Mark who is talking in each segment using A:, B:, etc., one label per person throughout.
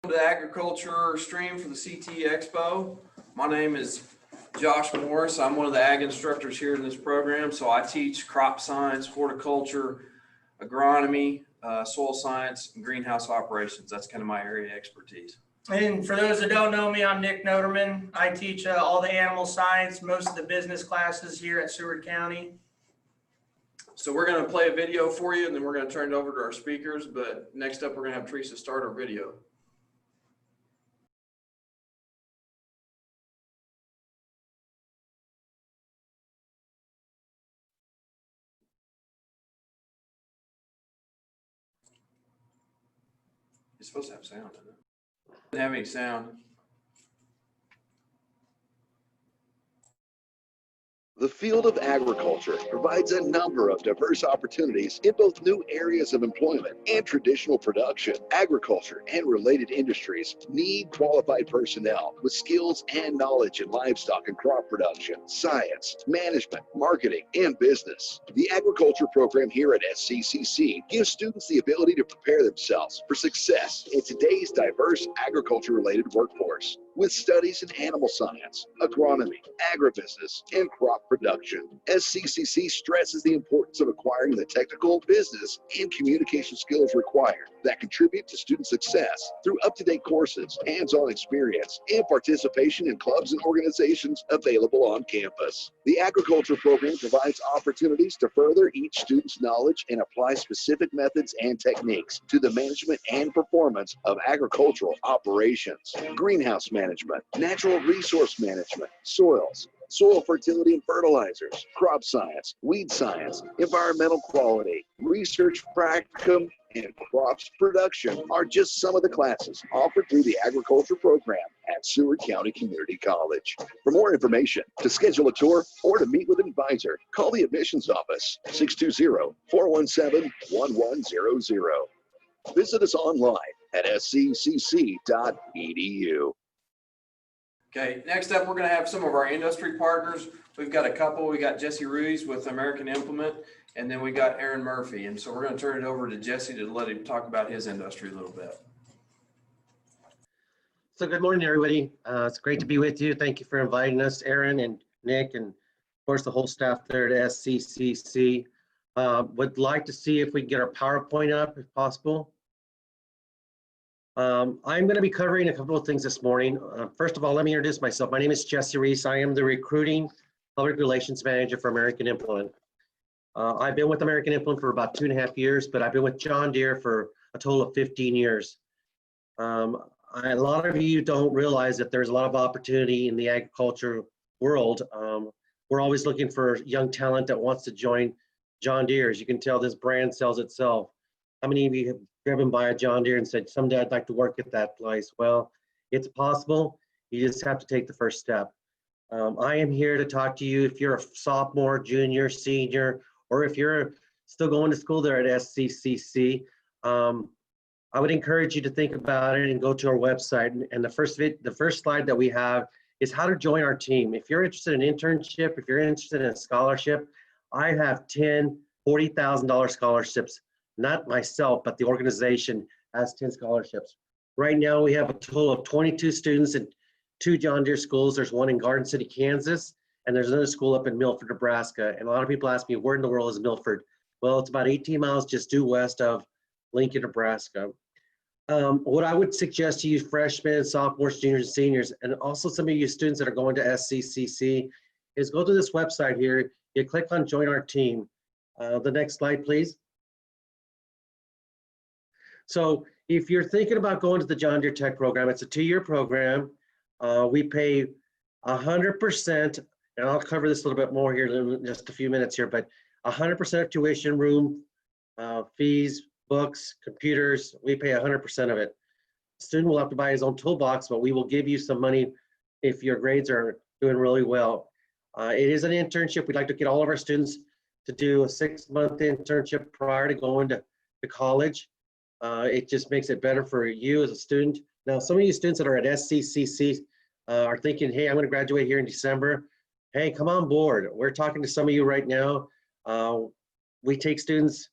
A: The agriculture stream for the CTE Expo. My name is Josh Morris. I'm one of the ag instructors here in this program. So I teach crop science, horticulture, agronomy, soil science, and greenhouse operations. That's kind of my area of expertise.
B: And for those that don't know me, I'm Nick Noterman. I teach all the animal science, most of the business classes here at Seward County.
A: So we're going to play a video for you, and then we're going to turn it over to our speakers. But next up, we're going to have Teresa start our video. It's supposed to have sound, isn't it? Doesn't have any sound.
C: The field of agriculture provides a number of diverse opportunities in both new areas of employment and traditional production. Agriculture and related industries need qualified personnel with skills and knowledge in livestock and crop production, science, management, marketing, and business. The agriculture program here at SCCC gives students the ability to prepare themselves for success in today's diverse agriculture-related workforce. With studies in animal science, agronomy, agribusiness, and crop production, SCCC stresses the importance of acquiring the technical, business, and communication skills required that contribute to student success through up-to-date courses, hands-on experience, and participation in clubs and organizations available on campus. The agriculture program provides opportunities to further each student's knowledge and apply specific methods and techniques to the management and performance of agricultural operations, greenhouse management, natural resource management, soils, soil fertility and fertilizers, crop science, weed science, environmental quality, research practicum, and crops production are just some of the classes offered through the agriculture program at Seward County Community College. For more information, to schedule a tour, or to meet with an advisor, call the admissions office, 620-417-1100. Visit us online at sccc.edu.
A: Okay, next up, we're going to have some of our industry partners. We've got a couple. We got Jesse Ruiz with American Implement, and then we got Aaron Murphy. And so we're going to turn it over to Jesse to let him talk about his industry a little bit.
D: So good morning, everybody. It's great to be with you. Thank you for inviting us, Aaron and Nick, and of course the whole staff there at SCCC. Would like to see if we can get our PowerPoint up if possible. I'm going to be covering a couple of things this morning. First of all, let me introduce myself. My name is Jesse Reese. I am the Recruiting Public Relations Manager for American Implement. I've been with American Implement for about 2.5 years, but I've been with John Deere for a total of 15 years. A lot of you don't realize that there's a lot of opportunity in the agriculture world. We're always looking for young talent that wants to join John Deere. As you can tell, this brand sells itself. How many of you have driven by a John Deere and said, someday I'd like to work at that place? Well, it's possible. You just have to take the first step. I am here to talk to you if you're a sophomore, junior, senior, or if you're still going to school there at SCCC. I would encourage you to think about it and go to our website. And the first slide that we have is how to join our team. If you're interested in internship, if you're interested in a scholarship, I have 10 $40,000 scholarships. Not myself, but the organization has 10 scholarships. Right now, we have a total of 22 students in 2 John Deere schools. There's one in Garden City, Kansas, and there's another school up in Milford, Nebraska. And a lot of people ask me, where in the world is Milford? Well, it's about 18 miles just due west of Lincoln, Nebraska. What I would suggest to you freshmen, sophomores, juniors, and seniors, and also some of you students that are going to SCCC, is go to this website here. You click on Join Our Team. The next slide, please. So if you're thinking about going to the John Deere Tech program, it's a 2-year program. We pay 100%, and I'll cover this a little bit more here in just a few minutes here, but 100% of tuition, room, fees, books, computers, we pay 100% of it. The student will have to buy his own toolbox, but we will give you some money if your grades are doing really well. It is an internship. We'd like to get all of our students to do a 6-month internship prior to going to college. It just makes it better for you as a student. Now, some of you students that are at SCCC are thinking, hey, I'm going to graduate here in December. Hey, come on board. We're talking to some of you right now. We take students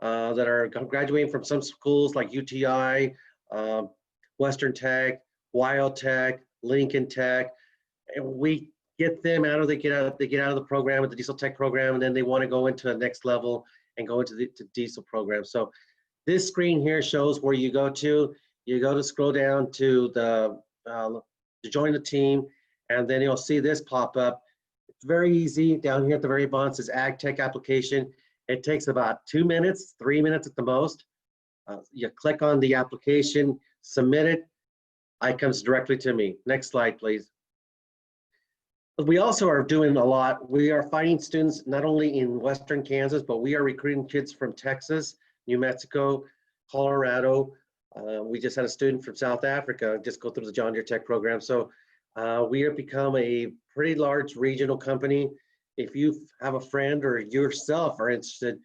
D: that are graduating from some schools like UTI, Western Tech, Wild Tech, Lincoln Tech, and we get them out of they get out of the program with the diesel tech program, and then they want to go into the next level and go into the diesel program. So this screen here shows where you go to. You go to scroll down to the to join the team, and then you'll see this pop up. It's very easy. Down here at the very bottom it says Ag Tech application. It takes about 2 minutes, 3 minutes at the most. You click on the application, submit it. It comes directly to me. Next slide, please. But we also are doing a lot. We are finding students not only in Western Kansas, but we are recruiting kids from Texas, New Mexico, Colorado. We just had a student from South Africa just go through the John Deere Tech program. So we have become a pretty large regional company. If you have a friend or yourself are interested,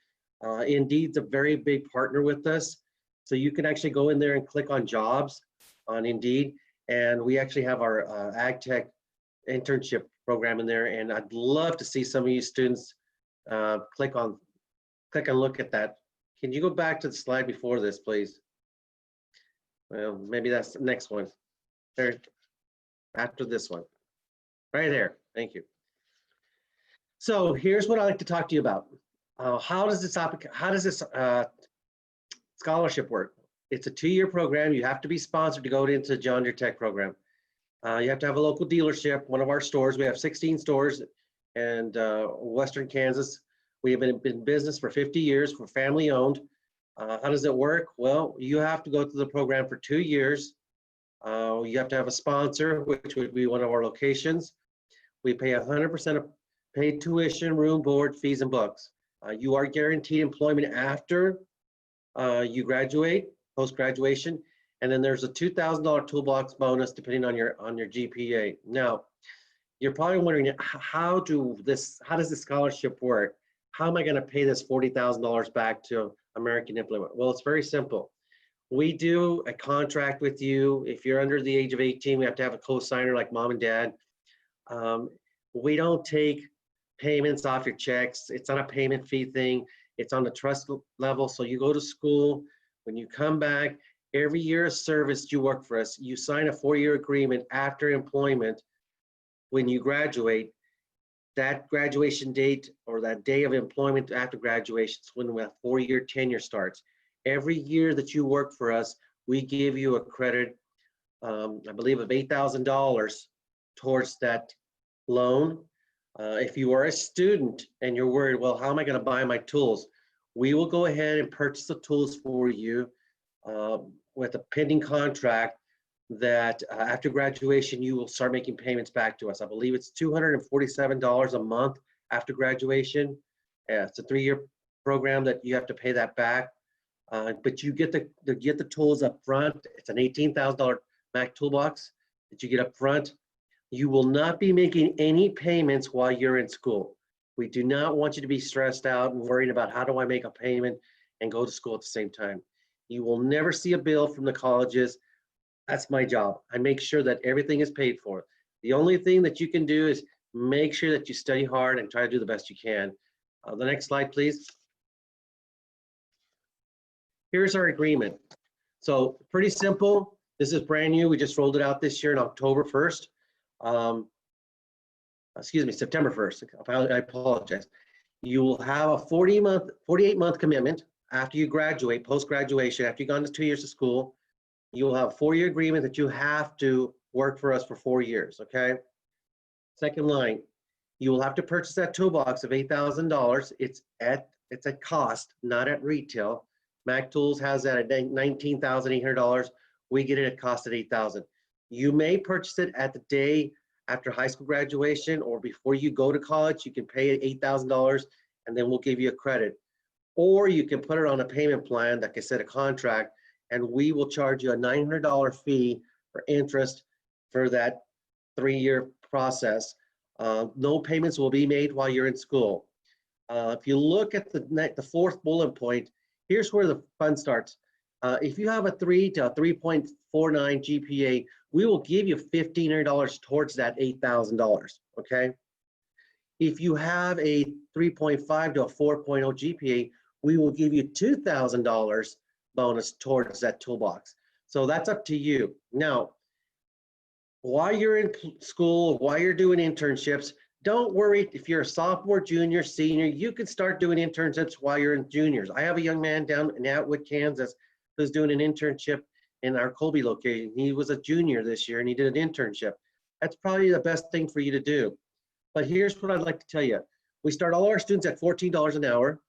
D: Indeed's a very big partner with us. So you can actually go in there and click on jobs on Indeed. And we actually have our Ag Tech internship program in there. And I'd love to see some of you students click and look at that. Can you go back to the slide before this, please? Well, maybe that's the next one. There, after this one. Right there. Thank you. So here's what I'd like to talk to you about. How does this scholarship work? It's a 2-year program. You have to be sponsored to go into the John Deere Tech program. You have to have a local dealership, one of our stores. We have 16 stores in Western Kansas. We have been in business for 50 years. We're family owned. How does it work? Well, you have to go through the program for 2 years. You have to have a sponsor, which would be one of our locations. We pay 100% of paid tuition, room, board, fees, and books. You are guaranteed employment after you graduate, post-graduation, and then there's a $2,000 toolbox bonus depending on your GPA. Now, you're probably wondering how does this scholarship work? How am I going to pay this $40,000 back to American Implement? Well, it's very simple. We do a contract with you. If you're under the age of 18, we have to have a co-signer like mom and dad. We don't take payments off your checks. It's not a payment fee thing. It's on the trust level. So you go to school. When you come back, every year of service you work for us, you sign a 4-year agreement after employment. When you graduate, that graduation date or that day of employment after graduation is when the 4-year tenure starts. Every year that you work for us, we give you a credit, I believe of $8,000 towards that loan. If you are a student and you're worried, well, how am I going to buy my tools? We will go ahead and purchase the tools for you with a pending contract that after graduation, you will start making payments back to us. I believe it's $247 a month after graduation. It's a 3-year program that you have to pay that back. But you get the tools up front. It's an $18,000 Mac toolbox that you get up front. You will not be making any payments while you're in school. We do not want you to be stressed out and worried about how do I make a payment and go to school at the same time. You will never see a bill from the colleges. That's my job. I make sure that everything is paid for. The only thing that you can do is make sure that you study hard and try to do the best you can. The next slide, please. Here's our agreement. So pretty simple. This is brand new. We just rolled it out this year on October 1st. September 1st. I apologize. You will have a 48-month commitment after you graduate, post-graduation, after you've gone to 2 years of school. You will have a 4-year agreement that you have to work for us for 4 years, okay? Second line, you will have to purchase that toolbox of $8,000. It's at cost, not at retail. Mac Tools has that at $19,800. We get it at cost at $8,000. You may purchase it at the day after high school graduation or before you go to college. You can pay $8,000 and then we'll give you a credit. Or you can put it on a payment plan, like I said, a contract, and we will charge you a $900 fee for interest for that 3-year process. No payments will be made while you're in school. If you look at the 4th bullet point, here's where the fun starts. If you have a 3 to a 3.49 GPA, we will give you $1,500 towards that $8,000, okay? If you have a 3.5 to a 4.0 GPA, we will give you $2,000 bonus towards that toolbox. So that's up to you. Now, while you're in school, while you're doing internships, don't worry if you're a sophomore, junior, senior, you can start doing internships while you're in juniors. I have a young man down in Atwood, Kansas, who's doing an internship in our Colby location. He was a junior this year and he did an internship. That's probably the best thing for you to do. But here's what I'd like to tell you. We start all our students at $14 an hour.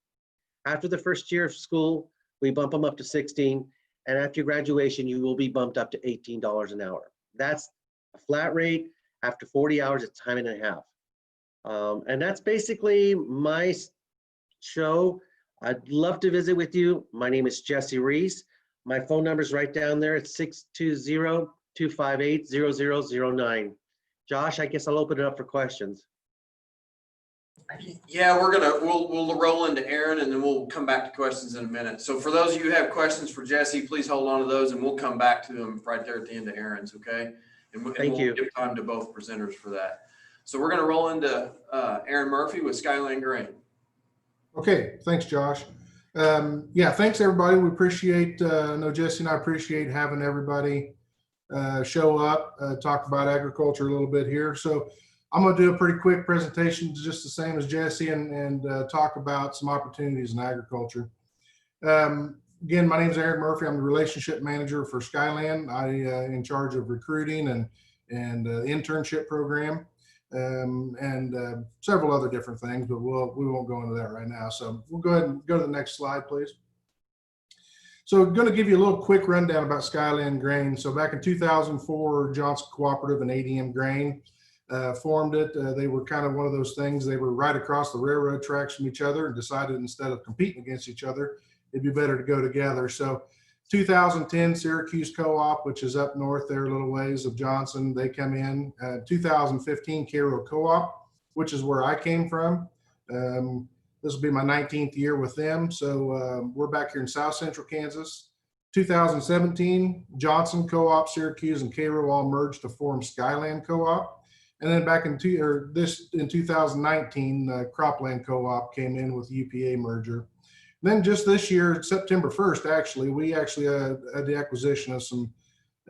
D: After the first year of school, we bump them up to 16. And after graduation, you will be bumped up to $18 an hour. That's a flat rate. After 40 hours, it's time and a half. And that's basically my show. I'd love to visit with you. My name is Jesse Reese. My phone number is right down there. It's 620-258-0009. Josh, I guess I'll open it up for questions.
A: Yeah, we'll roll into Aaron and then we'll come back to questions in a minute. So for those of you who have questions for Jesse, please hold on to those and we'll come back to them right there at the end of Aaron's, okay? And we'll give time to both presenters for that. So we're going to roll into Aaron Murphy with Skylar Grain.
E: Okay, thanks, Josh. Yeah, thanks everybody. We appreciate, I know Jesse and I appreciate having everybody show up, talk about agriculture a little bit here. So I'm going to do a pretty quick presentation, just the same as Jesse, and talk about some opportunities in agriculture. Again, my name is Aaron Murphy. I'm the relationship manager for Skyland. I in charge of recruiting and internship program. And several other different things, but we won't go into that right now. So we'll go ahead and go to the next slide, please. So I'm going to give you a little quick rundown about Skylar Grain. So back in 2004, Johnson Cooperative and ADM Grain formed it. They were kind of one of those things. They were right across the railroad tracks from each other and decided instead of competing against each other, it'd be better to go together. So 2010 Syracuse Co-op, which is up north there a little ways of Johnson, they come in. 2015 Cairo Co-op, which is where I came from. This will be my 19th year with them. So we're back here in South Central Kansas. 2017 Johnson Co-op, Syracuse, and Cairo all merged to form Skyland Co-op. And then back in 2019 Cropland Co-op came in with UPA merger. Then just this year, September 1st, actually, we actually had the acquisition of some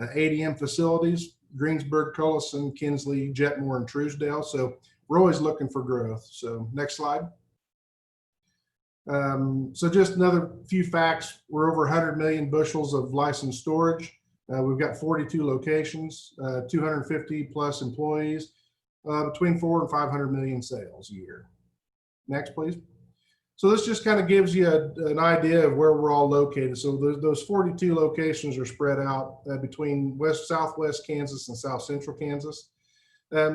E: ADM facilities, Greensburg, Cullison, Kinsley, Jetmore, and Truesdale. So we're always looking for growth. So next slide. So just another few facts. We're over 100 million bushels of licensed storage. We've got 42 locations, 250 plus employees, between 400 and 500 million sales a year. Next, please. So this just kind of gives you an idea of where we're all located. So those 42 locations are spread out between southwest Kansas and south central Kansas.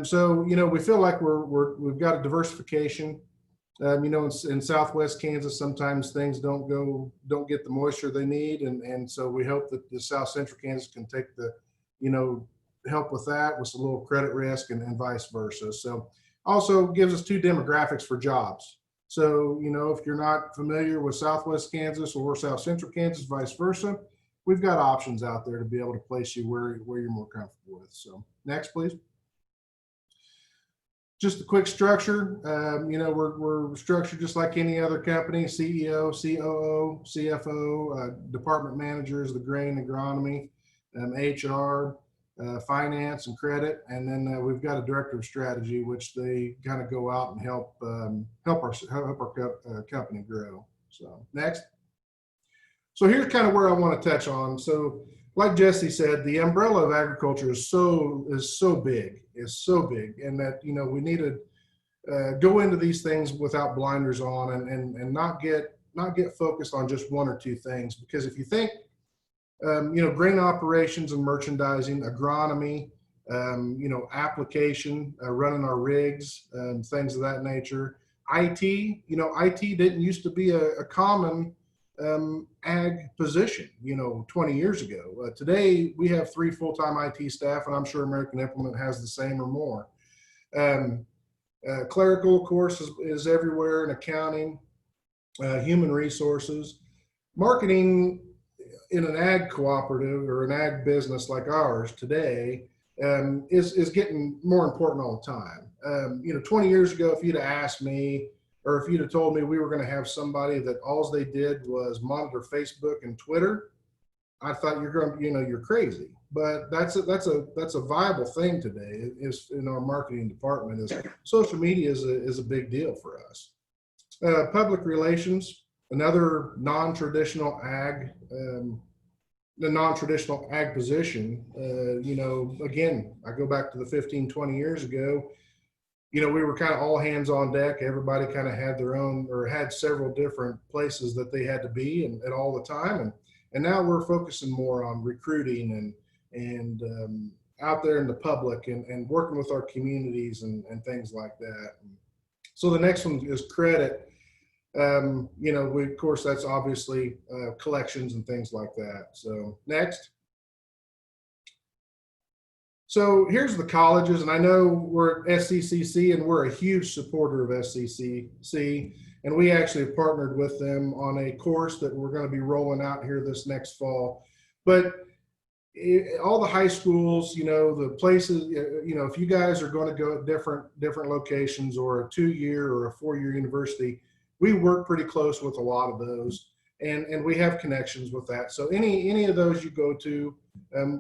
E: So, you know, we feel like we've got a diversification. You know, in southwest Kansas, sometimes things don't get the moisture they need. And so we hope that the south central Kansas can take the, you know, help with that with a little credit risk and vice versa. So also gives us two demographics for jobs. So, you know, if you're not familiar with Southwest Kansas or South Central Kansas, vice versa, we've got options out there to be able to place you where you're more comfortable with. So next, please. Just a quick structure. You know, we're structured just like any other company: CEO, COO, CFO, department managers, the grain agronomy, HR, finance and credit, and then we've got a director of strategy, which they kind of go out and help our company grow. So next. So here's kind of where I want to touch on. So like Jesse said, the umbrella of agriculture is so big, and that, you know, we need to go into these things without blinders on and not get focused on just one or two things. Because if you think, you know, grain operations and merchandising, agronomy, you know, application, running our rigs, things of that nature. IT, you know, IT didn't used to be a common ag position, you know, 20 years ago. Today, we have 3 full-time IT staff, and I'm sure American Implement has the same or more. Clerical, of course, is everywhere in accounting, human resources, marketing. In an ag cooperative or an ag business like ours today is getting more important all the time. You know, 20 years ago, if you'd have asked me, or if you'd have told me we were going to have somebody that all they did was monitor Facebook and Twitter, I thought you're going, you're crazy. But that's a viable thing today is in our marketing department. Is social media is a big deal for us. Public relations, another non-traditional ag, the non-traditional ag position. Again, I go back to the 15, 20 years ago. We were kind of all hands on deck. Everybody kind of had their own, or had several different places that they had to be and all the time. And now we're focusing more on recruiting and out there in the public and working with our communities and things like that. So the next one is credit. Of course, that's obviously collections and things like that. So next. So here's the colleges, and I know we're at SCCC and we're a huge supporter of SCCC, and we actually have partnered with them on a course that we're going to be rolling out here this next fall. But all the high schools, the places, if you guys are going to go at different locations or a 2-year or a 4-year university, we work pretty close with a lot of those, and we have connections with that. So any of those you go to,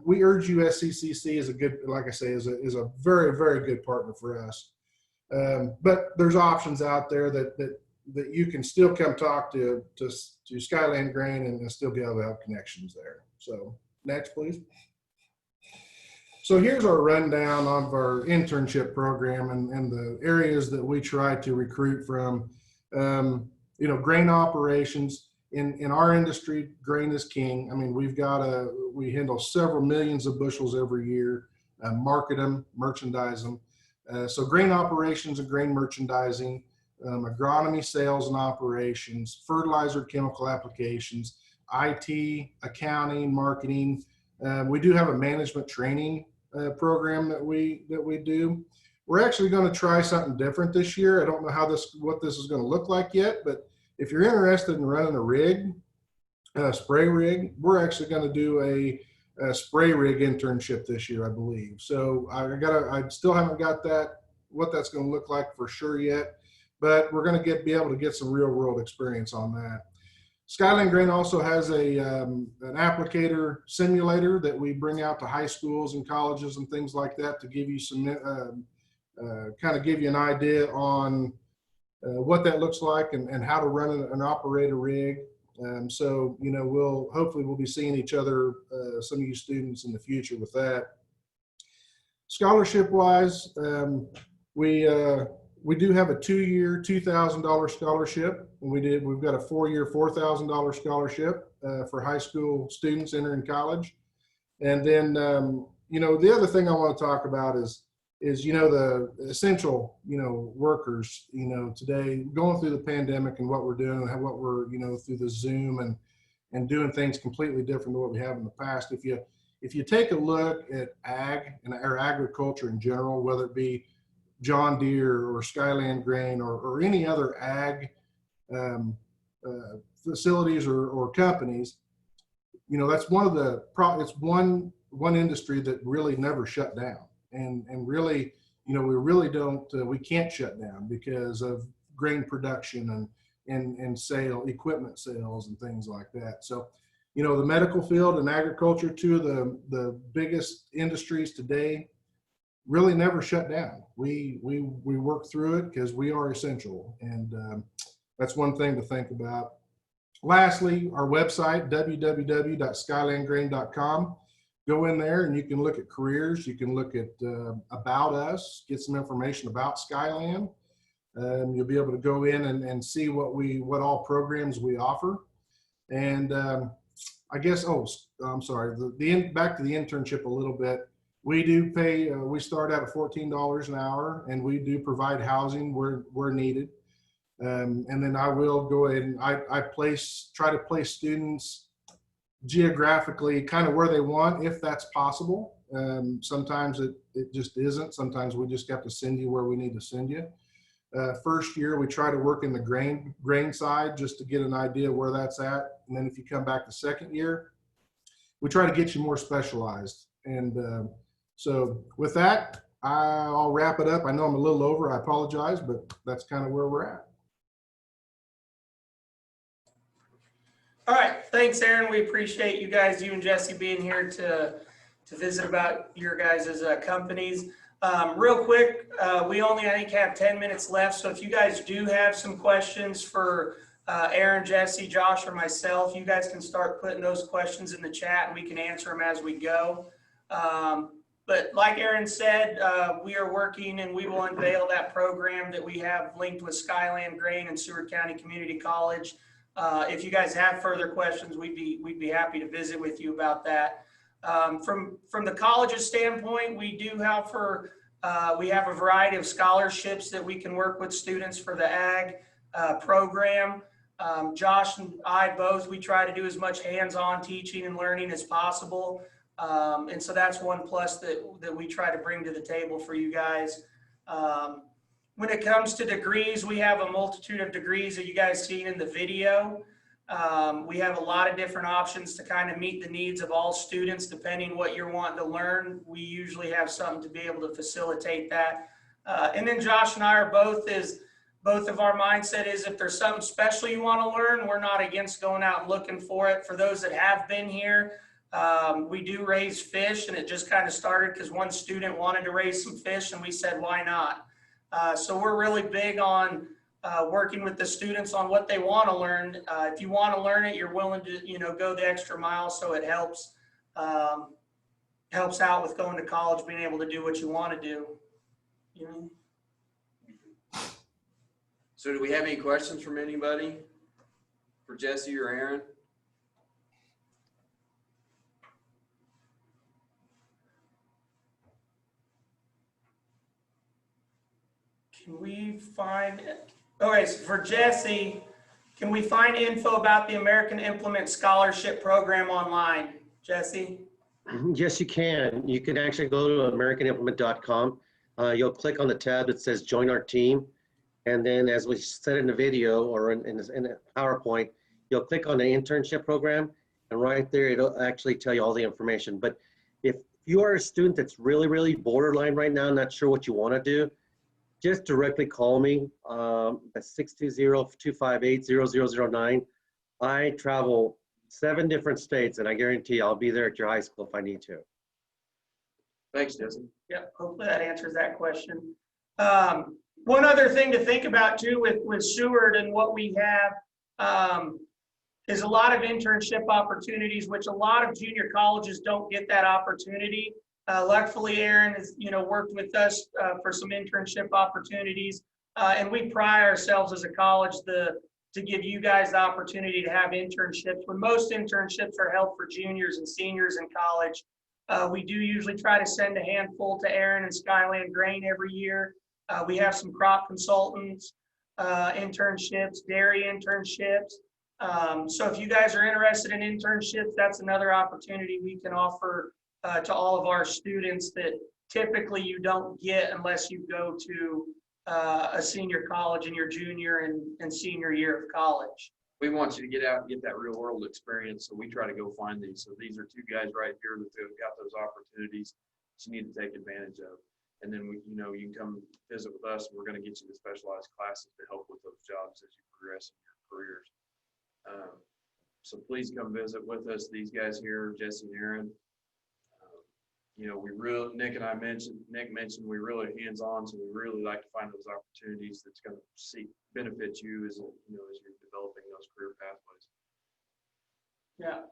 E: we urge you. SCCC is a good, like I say, is a very, very good partner for us. But there's options out there that you can still come talk to Skylar Grain and still be able to have connections there. So next, please. So here's our rundown of our internship program and the areas that we try to recruit from. Grain operations. In our industry, grain is king. I mean, we handle several millions of bushels every year, market them, merchandise them. So grain operations and grain merchandising, agronomy, sales and operations, fertilizer, chemical applications, IT, accounting, marketing. We do have a management training program that we do. We're actually going to try something different this year. I don't know what this is going to look like yet, but if you're interested in running a rig, a spray rig, we're actually going to do a spray rig internship this year, I believe. So I still haven't got what that's going to look like for sure yet, but we're going to be able to get some real world experience on that. Skylar Grain also has an applicator simulator that we bring out to high schools and colleges and things like that to give you some kind of give you an idea on what that looks like and how to run and operate a rig. So we'll be seeing each other, some of you students in the future with that. Scholarship wise, we do have a 2-year $2,000 scholarship, and we've got a 4-year $4,000 scholarship for high school students entering college. And then the other thing I want to talk about is the essential workers today, going through the pandemic and what we're doing and what we're through the Zoom and doing things completely different than what we have in the past. If you take a look at ag or agriculture in general, whether it be John Deere or Skylar Grain or any other ag facilities or companies, that's it's one industry that really never shut down. And really, we can't shut down because of grain production and equipment sales and things like that. So, the medical field and agriculture, two of the biggest industries today, really never shut down. We work through it because we are essential. And that's one thing to think about. Lastly, our website, www.skylandgrain.com. Go in there and you can look at careers. You can look at about us, get some information about Skyland. You'll be able to go in and see what all programs we offer. And I guess, I'm sorry, back to the internship a little bit. We do pay, we start out at $14 an hour, and we do provide housing where needed. And then I will go ahead and I try to place students geographically kind of where they want, if that's possible. Sometimes it just isn't. Sometimes we just have to send you where we need to send you. First year, we try to work in the grain side just to get an idea where that's at. And then if you come back the second year, we try to get you more specialized. And so with that, I'll wrap it up. I know I'm a little over. I apologize, but that's kind of where we're at.
B: All right, thanks, Aaron. We appreciate you guys, you and Jesse being here to visit about your guys' companies. Real quick, we only, I think, have 10 minutes left. So if you guys do have some questions for Aaron, Jesse, Josh, or myself, you guys can start putting those questions in the chat and we can answer them as we go. But like Aaron said, we are working and we will unveil that program that we have linked with Skylar Grain and Seward County Community College. If you guys have further questions, we'd be happy to visit with you about that. From the college's standpoint, we have a variety of scholarships that we can work with students for the ag program. Josh and I both, we try to do as much hands-on teaching and learning as possible. And so that's one plus that we try to bring to the table for you guys. When it comes to degrees, we have a multitude of degrees that you guys seen in the video. We have a lot of different options to kind of meet the needs of all students, depending what you're wanting to learn. We usually have something to be able to facilitate that. And then Josh and I are both of our mindset is if there's something special you want to learn, we're not against going out and looking for it. For those that have been here, we do raise fish, and it just kind of started because one student wanted to raise some fish and we said, why not? So we're really big on working with the students on what they want to learn. If you want to learn it, you're willing to, go the extra mile. So it helps out with going to college, being able to do what you want to do.
A: So do we have any questions from anybody for Jesse or Aaron?
B: Can we find, okay, so for Jesse, can we find info about the American Implement Scholarship Program online? Jesse?
D: Yes, you can. You can actually go to americanimplement.com. You'll click on the tab that says join our team. And then as we said in the video or in the PowerPoint, you'll click on the internship program, and right there, it'll actually tell you all the information. But if you are a student that's really, really borderline right now, not sure what you want to do, just directly call me at 620-258-0009. I travel 7 different states, and I guarantee I'll be there at your high school if I need to.
A: Thanks, Jesse.
B: Yep, hopefully that answers that question. One other thing to think about too with Seward and what we have is a lot of internship opportunities, which a lot of junior colleges don't get that opportunity. Luckily, Aaron has worked with us for some internship opportunities, and we pride ourselves as a college to give you guys the opportunity to have internships. When most internships are held for juniors and seniors in college, we do usually try to send a handful to Aaron and Skylar Grain every year. We have some crop consultants, internships, dairy internships. So if you guys are interested in internships, that's another opportunity we can offer to all of our students that typically you don't get unless you go to a senior college in your junior and senior year of college.
A: We want you to get out and get that real world experience, so we try to go find these. So these are 2 guys right here that have got those opportunities that you need to take advantage of. And then you can come visit with us, and we're going to get you the specialized classes to help with those jobs as you progress in your careers. So please come visit with us. These guys here, Jesse and Aaron, Nick mentioned we're really hands-on, so we really like to find those opportunities that's going to benefit you as you're developing those career pathways.
B: Yeah.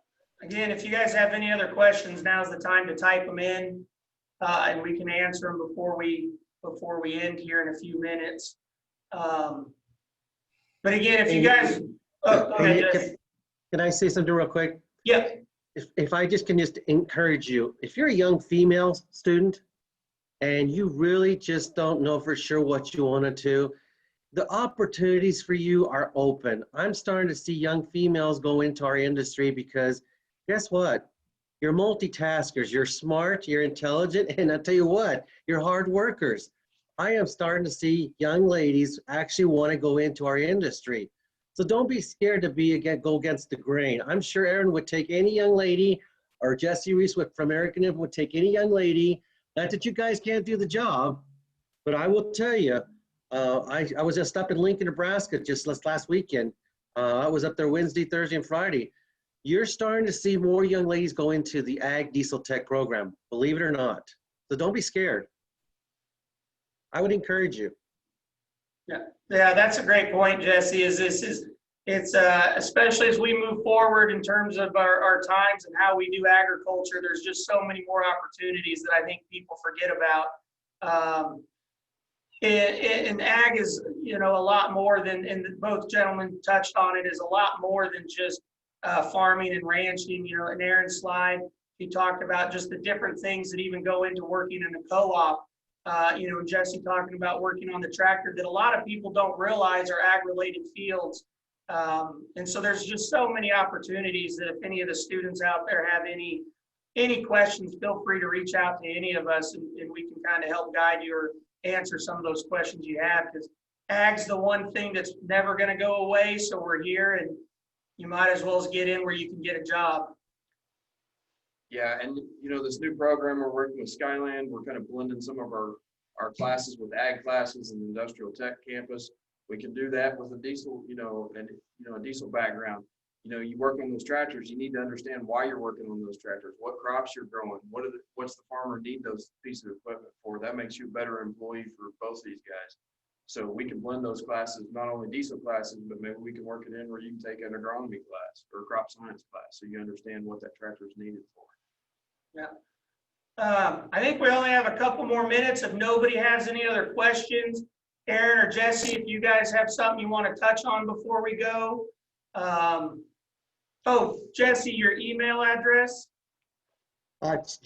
B: Again, if you guys have any other questions, now's the time to type them in, and we can answer them before we end here in a few minutes. But again, if you guys, go ahead,
D: Can I say something real quick?
B: Yeah.
D: If I just can just encourage you, if you're a young female student and you really just don't know for sure what you want to do, the opportunities for you are open. I'm starting to see young females go into our industry because guess what? You're multitaskers, you're smart, you're intelligent, and I tell you what, you're hard workers. I am starting to see young ladies actually want to go into our industry. So don't be scared to go against the grain. I'm sure Aaron would take any young lady, or Jesse Reese from American Implement would take any young lady. Not that you guys can't do the job, but I will tell you, I was just up in Lincoln, Nebraska just last weekend. I was up there Wednesday, Thursday, and Friday. You're starting to see more young ladies go into the Ag Diesel Tech program, believe it or not. So don't be scared. I would encourage you.
B: Yeah, that's a great point, Jesse. It's especially as we move forward in terms of our times and how we do agriculture, there's just so many more opportunities that I think people forget about. And ag is, a lot more than, and both gentlemen touched on it, is a lot more than just farming and ranching. In Aaron's slide, he talked about just the different things that even go into working in a co-op. Jesse talking about working on the tractor, that a lot of people don't realize are ag-related fields. And so there's just so many opportunities that if any of the students out there have any questions, feel free to reach out to any of us, and we can kind of help guide you or answer some of those questions you have, because ag's the one thing that's never going to go away. So we're here, and you might as well get in where you can get a job.
A: Yeah, and this new program we're working with Skyland, we're kind of blending some of our classes with ag classes and industrial tech campus. We can do that with a diesel, a diesel background. You work on those tractors, you need to understand why you're working on those tractors, what crops you're growing, what's the farmer need those pieces of equipment for. That makes you a better employee for both these guys. So we can blend those classes, not only diesel classes, but maybe we can work it in where you can take an agronomy class or a crop science class, so you understand what that tractor is needed for.
B: Yeah. I think we only have a couple more minutes. If nobody has any other questions, Aaron or Jesse, if you guys have something you want to touch on before we go. Jesse, your email address?
D: It's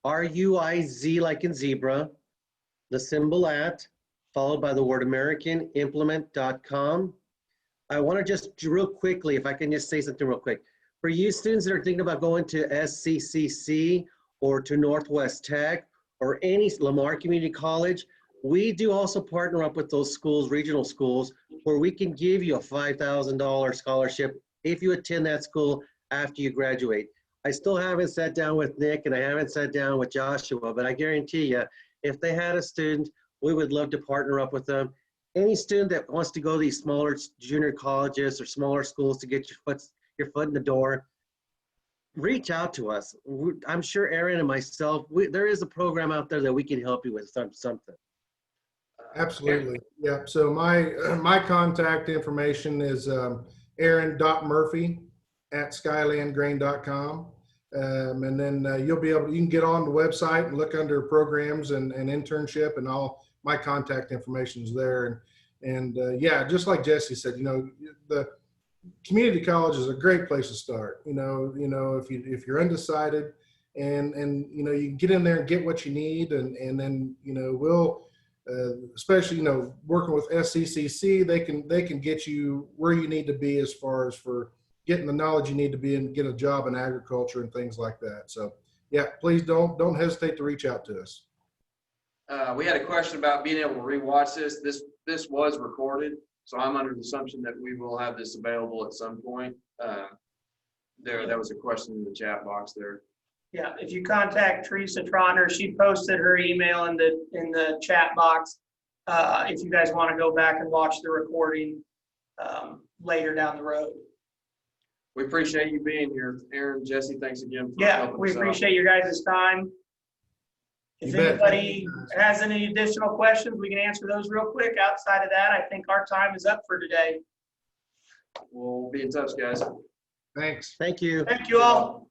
D: JRUIZ, like in zebra, the symbol @ followed by the word AmericanImplement.com. I want to just real quickly, if I can just say something real quick. For you students that are thinking about going to SCCC or to Northwest Tech or any Lamar Community College, we do also partner up with those schools, regional schools, where we can give you a $5,000 scholarship if you attend that school after you graduate. I still haven't sat down with Nick and I haven't sat down with Joshua, but I guarantee you, if they had a student, we would love to partner up with them. Any student that wants to go to these smaller junior colleges or smaller schools to get your foot in the door, reach out to us. I'm sure Aaron and myself, there is a program out there that we can help you with something.
E: Absolutely. Yeah. So my contact information is aaron.murphy@skylandgrain.com. And then you can get on the website and look under programs and internship, and all my contact information is there. And just like Jesse said, the community college is a great place to start. If you're undecided, and you can get in there and get what you need, and then we'll especially working with SCCC, they can get you where you need to be as far as for getting the knowledge you need to be and get a job in agriculture and things like that. So please don't hesitate to reach out to us.
A: We had a question about being able to rewatch this. This was recorded, so I'm under the assumption that we will have this available at some point. That was a question in the chat box there.
B: Yeah, if you contact Teresa Trotner, she posted her email in the chat box. If you guys want to go back and watch the recording later down the road.
A: We appreciate you being here, Aaron, Jesse. Thanks again.
B: We appreciate your guys' time. If anybody has any additional questions, we can answer those real quick. Outside of that, I think our time is up for today.
A: We'll be in touch, guys.
E: Thanks.
D: Thank you.
B: Thank you all.